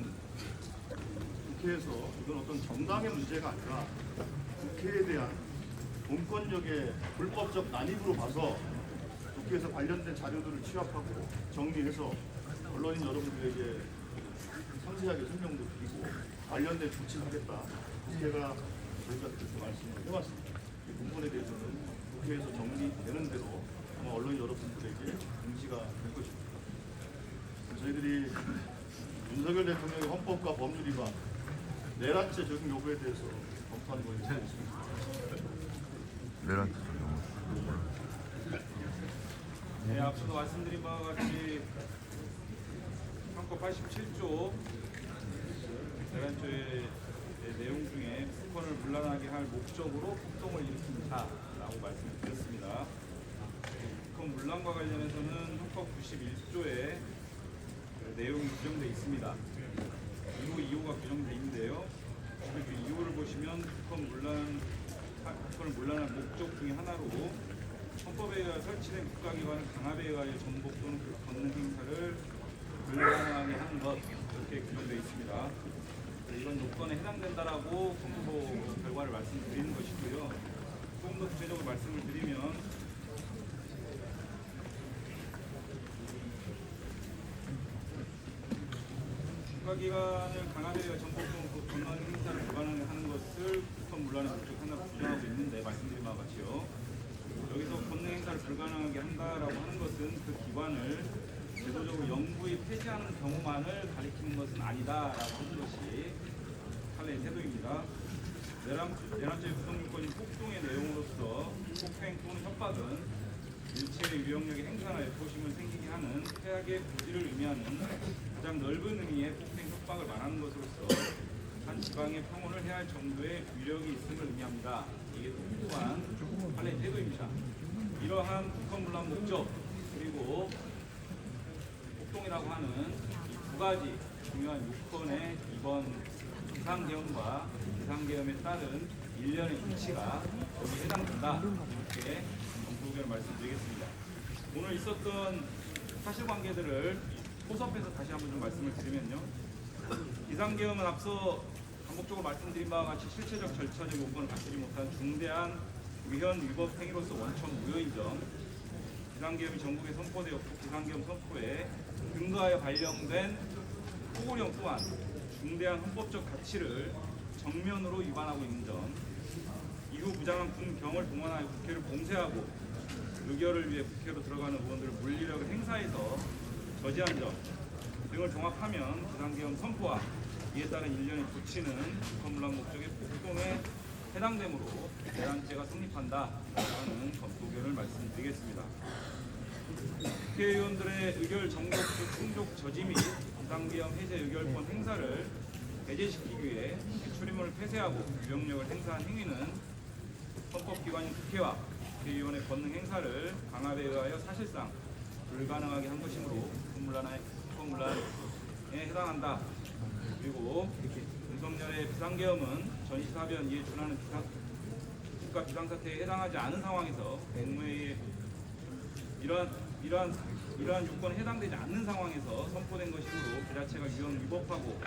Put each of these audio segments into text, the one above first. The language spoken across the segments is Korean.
저는 국회에서 이건 어떤 정당의 문제가 아니라 국회에 대한 공권력의 불법적 난입으로 봐서 국회에서 관련된 자료들을 취합하고 정리해서 언론인 여러분들에게 상세하게 설명도 드리고 관련된 조치를 하겠다. 국회가 저희가 그렇게 말씀을 해왔습니다. 이 부분에 대해서는 국회에서 정리되는 대로 아마 언론인 여러분들에게 공지가 될 것입니다. 저희들이 윤석열 대통령의 헌법과 법률 위반, 내란죄 적용 여부에 대해서 검토하는 것이 있습니다. 내란죄 적용. 네, 앞서도 말씀드린 바와 같이 헌법 87조 내란죄의 내용 중에 북한을 문란하게 할 목적으로 폭동을 일으킨 자라고 말씀을 드렸습니다. 북한 문란과 관련해서는 헌법 91조에 내용이 규정되어 있습니다. 2호가 규정되어 있는데요. 그 2호를 보시면 북한을 문란할 목적 중에 하나로 헌법에 의해 설치된 국가기관을 강압에 의하여 전복 또는 권능 행사를 불가능하게 하는 것, 이렇게 규정되어 있습니다. 이런 요건에 해당된다라고 검토 결과를 말씀드리는 것이고요. 조금 더 구체적으로 말씀을 드리면 국가기관을 강압에 의해 전복 또는 권능 행사를 불가능하게 하는 것을 북한 문란의 목적 하나로 규정하고 있는데, 말씀드린 바와 같이요. 여기서 권능 행사를 불가능하게 한다라고 하는 것은 그 기관을 제도적으로 영구히 폐지하는 경우만을 가리키는 것은 아니다라고 하는 것이 판례의 태도입니다. 내란죄의 구성요건인 폭동의 내용으로서 폭행 또는 협박은 일체의 위협력의 행사나 애포심을 생기게 하는 폐악의 고지를 의미하는 가장 넓은 의미의 폭행 협박을 말하는 것으로서 한 지방의 평온을 해할 정도의 위력이 있음을 의미합니다. 이게 또한 판례의 태도입니다. 이러한 북한 문란 목적 그리고 폭동이라고 하는 이 두 가지 중요한 요건의 이번 비상계엄과 비상계엄에 따른 일련의 조치가 여기에 해당된다, 이렇게 검토 의견을 말씀드리겠습니다. 오늘 있었던 사실관계들을 포섭해서 다시 한번 좀 말씀을 드리면요. 비상계엄은 앞서 반복적으로 말씀드린 바와 같이 실체적 절차적 요건을 갖추지 못한 중대한 위헌 위법 행위로서 원천 무효인 점, 비상계엄이 전국에 선포되었고 비상계엄 선포에 근거하여 발령된 포고령 또한 중대한 헌법적 가치를 정면으로 위반하고 있는 점, 이후 부당한 군경을 동원하여 국회를 봉쇄하고 의결을 위해 국회로 들어가는 의원들을 물리력을 행사해서 저지한 점 등을 종합하면 비상계엄 선포와 이에 따른 일련의 조치는 북한 문란 목적의 폭동에 해당되므로 내란죄가 성립한다라는 검토 의견을 말씀드리겠습니다. 국회의원들의 의결 정독 충족 저지 및 비상계엄 해제 의결권 행사를 배제시키기 위해 출입문을 폐쇄하고 유력력을 행사한 행위는 헌법기관인 국회와 국회의원의 권능 행사를 강압에 의하여 사실상 불가능하게 한 것이므로 북한문란에 해당한다. 그리고 윤석열의 비상계엄은 전시사변 이에 준하는 국가 비상사태에 해당하지 않은 상황에서 국무회의에 이러한 요건에 해당되지 않는 상황에서 선포된 것이므로 그 자체가 위헌 위법하고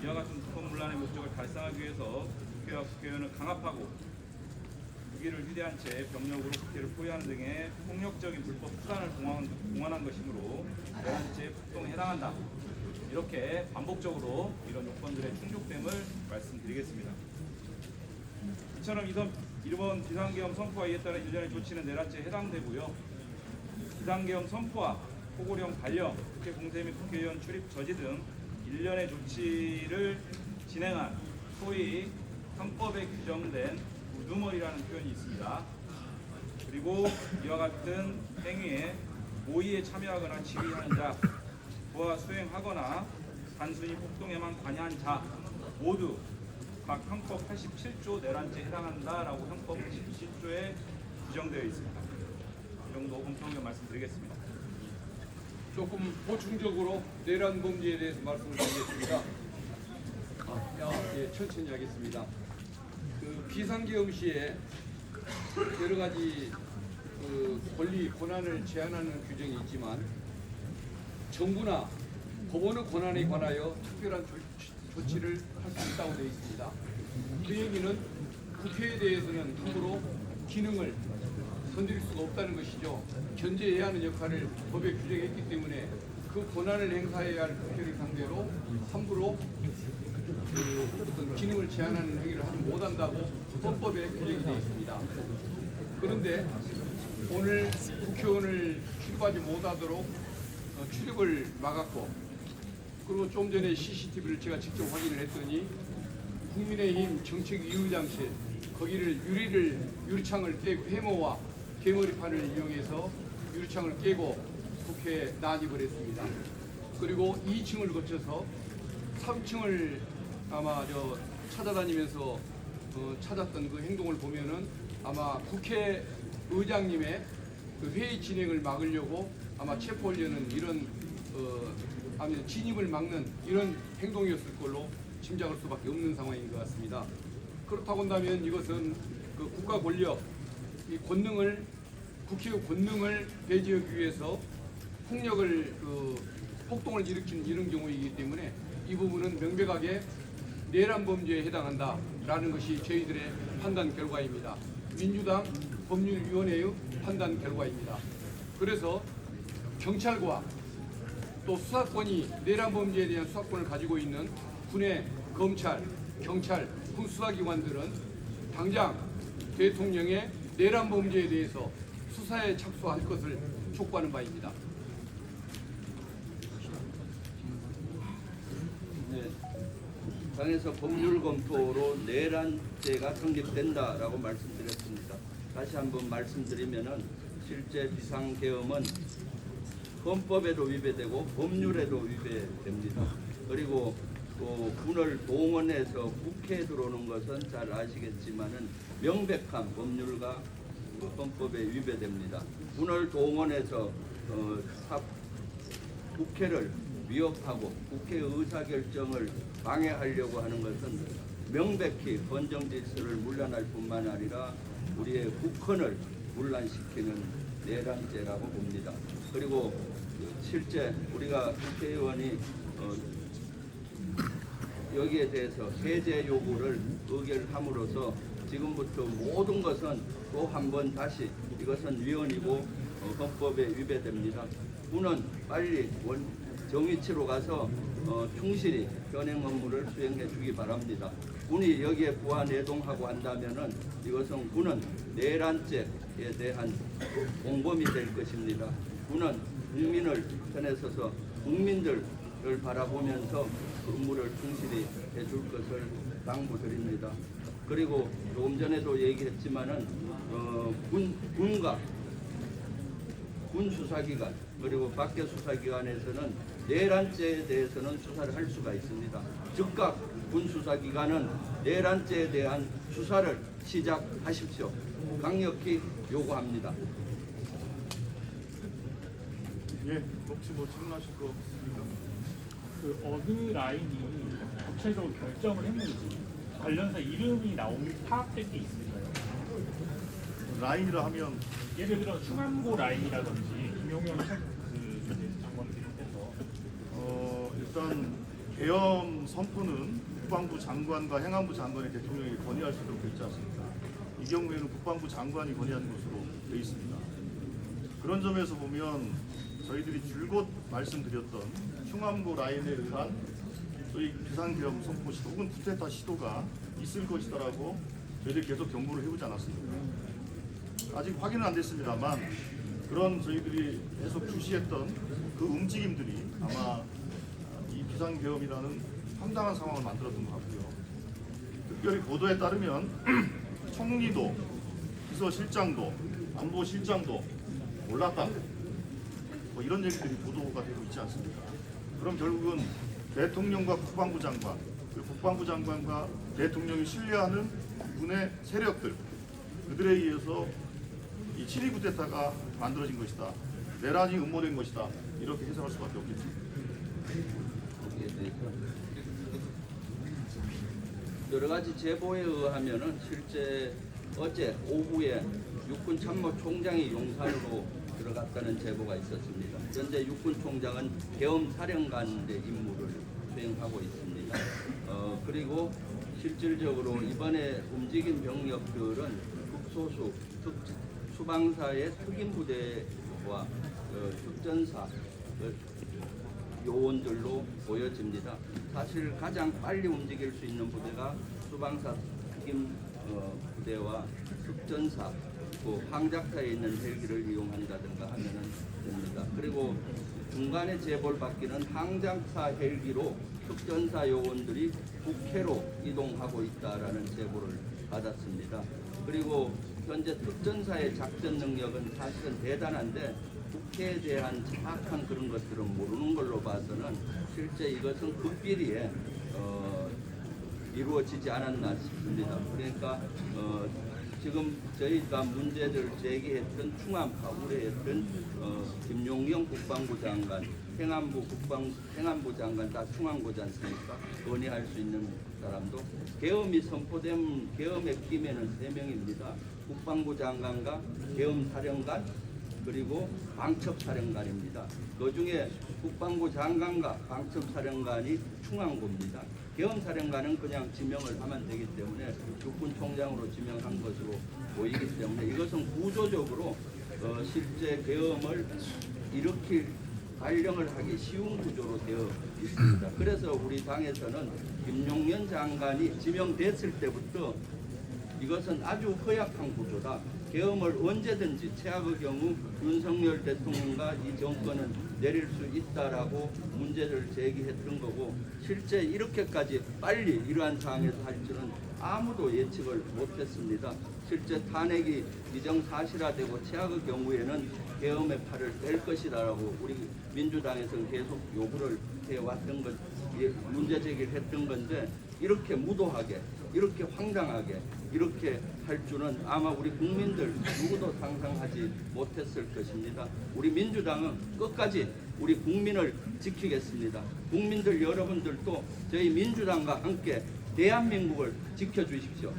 이와 같은 북한 문란의 목적을 달성하기 위해서 국회와 국회의원을 강압하고 무기를 휴대한 채 병력으로 국회를 포위하는 등의 폭력적인 불법 수단을 동원한 것이므로 내란죄 폭동에 해당한다. 이렇게 반복적으로 이런 요건들의 충족됨을 말씀드리겠습니다. 이처럼 이번 비상계엄 선포와 이에 따른 일련의 조치는 내란죄에 해당되고요. 비상계엄 선포와 포고령 발령, 국회 공세 및 국회의원 출입 저지 등 일련의 조치를 진행한 소위 헌법에 규정된 우두머리라는 표현이 있습니다. 그리고 이와 같은 행위에 모의에 참여하거나 지휘하는 자, 부하 수행하거나 단순히 폭동에만 관여한 자 모두 각 헌법 87조 내란죄에 해당한다라고 헌법 87조에 규정되어 있습니다. 이 정도 검토의견 말씀드리겠습니다. 조금 보충적으로 내란 범죄에 대해서 말씀을 드리겠습니다. 천천히 하겠습니다. 그 비상계엄 시에 여러 가지 권리, 권한을 제한하는 규정이 있지만 정부나 법원의 권한에 관하여 특별한 조치를 할 수 있다고 되어 있습니다. 그 얘기는 국회에 대해서는 함부로 기능을 건드릴 수가 없다는 것이죠. 견제해야 하는 역할을 법에 규정했기 때문에 그 권한을 행사해야 할 국회를 상대로 함부로 어떤 기능을 제한하는 행위를 하지 못한다고 헌법에 규정이 되어 있습니다. 그런데 오늘 국회의원을 출입하지 못하도록 출입을 막았고, 그리고 좀 전에 CCTV를 제가 직접 확인을 했더니 국민의힘 정책위의장실 거기를 유리창을 깨고 해모와 개머리판을 이용해서 유리창을 깨고 국회에 난입을 했습니다. 그리고 2층을 거쳐서 3층을 아마 찾아다니면서 찾았던 그 행동을 보면은 아마 국회의장님의 그 회의 진행을 막으려고 아마 체포하려는 이런 아니 진입을 막는 이런 행동이었을 걸로 짐작할 수밖에 없는 상황인 것 같습니다. 그렇다고 한다면 이것은 그 국가 권력, 이 권능을 국회의 권능을 배제하기 위해서 폭력을 폭동을 일으키는 이런 경우이기 때문에 이 부분은 명백하게 내란 범죄에 해당한다라는 것이 저희들의 판단 결과입니다. 민주당 법률위원회의 판단 결과입니다. 그래서 경찰과 또 수사권이 내란 범죄에 대한 수사권을 가지고 있는 군의 검찰, 경찰, 군 수사기관들은 당장 대통령의 내란 범죄에 대해서 수사에 착수할 것을 촉구하는 바입니다. 네, 당에서 법률 검토로 내란죄가 성립된다라고 말씀드렸습니다. 다시 한번 말씀드리면은 실제 비상계엄은 헌법에도 위배되고 법률에도 위배됩니다. 그리고 또 군을 동원해서 국회에 들어오는 것은 잘 아시겠지만은 명백한 법률과 헌법에 위배됩니다. 군을 동원해서 국회를 위협하고 국회 의사결정을 방해하려고 하는 것은 명백히 헌정질서를 문란할 뿐만 아니라 우리의 국헌을 문란시키는 내란죄라고 봅니다. 그리고 실제 우리가 국회의원이 여기에 대해서 해제 요구를 의결함으로써 지금부터 모든 것은 또 한 번 다시 이것은 위헌이고 헌법에 위배됩니다. 군은 빨리 정위치로 가서 충실히 현행 업무를 수행해 주기 바랍니다. 군이 여기에 부하내동하고 한다면은 이것은 군은 내란죄에 대한 공범이 될 것입니다. 군은 국민을 편에 서서 국민들을 바라보면서 업무를 충실히 해줄 것을 당부드립니다. 그리고 조금 전에도 얘기했지만은 군과 군 수사기관 그리고 밖에 수사기관에서는 내란죄에 대해서는 수사를 할 수가 있습니다. 즉각 군 수사기관은 내란죄에 대한 수사를 시작하십시오. 강력히 요구합니다. 예, 혹시 뭐 질문하실 거 있습니까? 그 어느 라인이 구체적으로 결정을 했는지 관련해서 이름이 파악될 게 있을까요? 라인이라 하면 예를 들어 충암고 라인이라든지 김용현 장관 비롯해서 일단 계엄 선포는 국방부 장관과 행안부 장관이 대통령이 건의할 수 있도록 되어 있지 않습니까? 이 경우에는 국방부 장관이 건의하는 것으로 되어 있습니다. 그런 점에서 보면 저희들이 줄곧 말씀드렸던 충암고 라인에 의한 저희 비상계엄 선포 시도 혹은 쿠데타 시도가 있을 것이다라고 저희들이 계속 경고를 해오지 않았습니까? 아직 확인은 안 됐습니다만 그런 저희들이 계속 주시했던 그 움직임들이 아마 이 비상계엄이라는 황당한 상황을 만들었던 것 같고요. 특별히 보도에 따르면 총리도, 비서실장도, 안보실장도 몰랐다. 뭐 이런 얘기들이 보도가 되고 있지 않습니까? 그럼 결국은 대통령과 국방부 장관, 그리고 국방부 장관과 대통령이 신뢰하는 군의 세력들, 그들에 의해서 이 7.2 쿠데타가 만들어진 것이다. 내란이 음모된 것이다. 이렇게 해석할 수밖에 없겠죠. 여러 가지 제보에 의하면은 실제 어제 오후에 육군 참모총장이 용산으로 들어갔다는 제보가 있었습니다. 현재 육군총장은 계엄사령관의 임무를 수행하고 있습니다. 그리고 실질적으로 이번에 움직인 병력들은 극소수 수방사의 특임부대와 특전사 요원들로 보여집니다. 사실 가장 빨리 움직일 수 있는 부대가 수방사 특임 부대와 특전사, 항작사에 있는 헬기를 이용한다든가 하면은 됩니다. 그리고 중간에 제보를 받기는 항작사 헬기로 특전사 요원들이 국해로 이동하고 있다라는 제보를 받았습니다. 그리고 현재 특전사의 작전 능력은 사실은 대단한데 국해에 대한 정확한 그런 것들은 모르는 걸로 봐서는 실제 이것은 극비리에 이루어지지 않았나 싶습니다. 그러니까 지금 저희가 문제를 제기했던 충암파 우려했던 김용영 국방부 장관, 행안부 장관 다 충암고지 않습니까? 건의할 수 있는 사람도 계엄이 선포된 계엄에 끼면은 3명입니다. 국방부 장관과 계엄사령관 그리고 방첩사령관입니다. 그중에 국방부 장관과 방첩사령관이 충암고입니다. 계엄사령관은 그냥 지명을 하면 되기 때문에 육군총장으로 지명한 것으로 보이기 때문에 이것은 구조적으로 실제 계엄을 일으킬 발령을 하기 쉬운 구조로 되어 있습니다. 그래서 우리 당에서는 김용현 장관이 지명됐을 때부터 이것은 아주 허약한 구조다. 계엄을 언제든지 최악의 경우 윤석열 대통령과 이 정권은 내릴 수 있다라고 문제를 제기했던 거고 실제 이렇게까지 빨리 이러한 상황에서 할 줄은 아무도 예측을 못했습니다. 실제 탄핵이 기정사실화되고 최악의 경우에는 계엄의 팔을 뗄 것이다라고 우리 민주당에서는 계속 요구를 해왔던 것, 문제 제기를 했던 건데 이렇게 무도하게, 이렇게 황당하게, 이렇게 할 줄은 아마 우리 국민들 누구도 상상하지 못했을 것입니다. 우리 민주당은 끝까지 우리 국민을 지키겠습니다. 국민들 여러분들도 저희 민주당과 함께 대한민국을 지켜주십시오.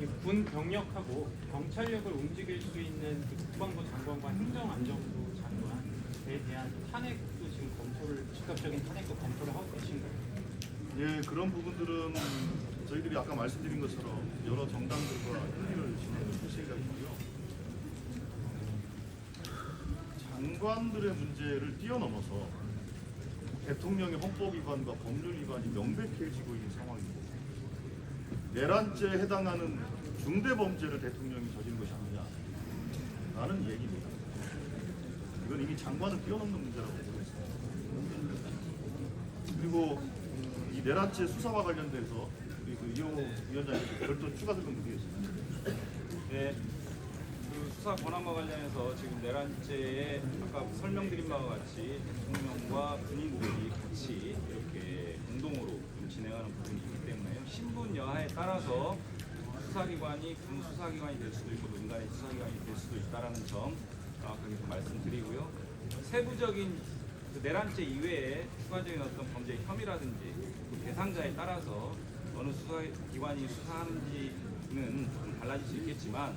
이 군 병력하고 경찰력을 움직일 수 있는 그 국방부 장관과 행정안전부 장관에 대한 탄핵도 지금 검토를 즉각적인 탄핵도 검토를 하고 계신가요? 예, 그런 부분들은 저희들이 아까 말씀드린 것처럼 여러 정당들과 협의를 진행할 생각이고요. 장관들의 문제를 뛰어넘어서 대통령의 헌법 위반과 법률 위반이 명백해지고 있는 상황이고 내란죄에 해당하는 중대 범죄를 대통령이 저지른 것이 아니냐 라는 얘기입니다. 이건 이미 장관을 뛰어넘는 문제라고 보고 있습니다. 그리고 이 내란죄 수사와 관련돼서 우리 그 이호 위원장님 별도 추가 설명 드리겠습니다. 네, 그 수사 권한과 관련해서 지금 내란죄에 아까 설명드린 바와 같이 대통령과 군인들이 같이 이렇게 공동으로 좀 진행하는 부분이 있기 때문에요. 신분 여하에 따라서 수사기관이 군 수사기관이 될 수도 있고 민간의 수사기관이 될 수도 있다라는 점 정확하게 좀 말씀드리고요. 세부적인 그 내란죄 이외에 추가적인 어떤 범죄 혐의라든지 그 대상자에 따라서 어느 수사기관이 수사하는지는 좀 달라질 수 있겠지만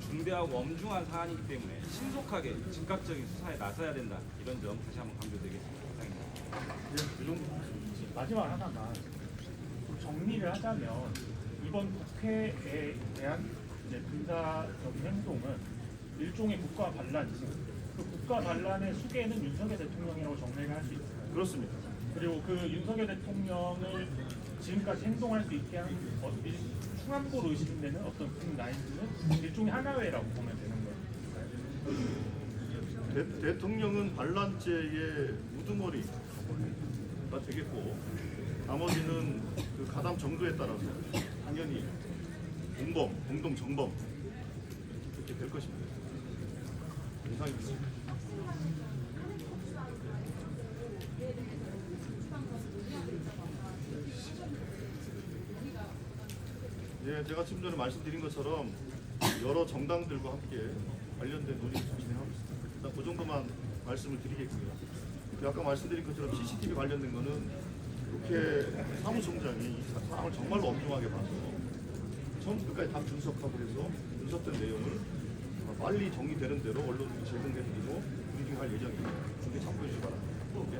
중대하고 엄중한 사안이기 때문에 신속하게 즉각적인 수사에 나서야 된다. 이런 점 다시 한번 강조드리겠습니다. 이 정도. 마지막 하나만 정리를 하자면 이번 국회에 대한 이제 군사적인 행동은 일종의 국가 반란이죠. 그 국가 반란의 수괴는 윤석열 대통령이라고 정리를 할 수 있어요. 그렇습니다. 그리고 그 윤석열 대통령을 지금까지 행동할 수 있게 한 충암고로 의심되는 어떤 군 라인들은 일종의 하나회라고 보면 되는 거예요. 대통령은 반란죄의 우두머리가 되겠고 나머지는 그 가담 정도에 따라서 당연히 공범, 공동 정범 이렇게 될 것입니다. 이상입니다. 예, 제가 지금 전에 말씀드린 것처럼 여러 정당들과 함께 관련된 논의를 진행하고 있습니다. 일단 그 정도만 말씀을 드리겠고요. 아까 말씀드린 것처럼 CCTV 관련된 거는 국회 사무총장이 이 사항을 정말로 엄중하게 봐서 처음부터 끝까지 다 분석하고 해서 분석된 내용을 빨리 정리되는 대로 언론에 제공해드리고 우리 검증할 예정입니다. 준비 참고해 주시기 바랍니다.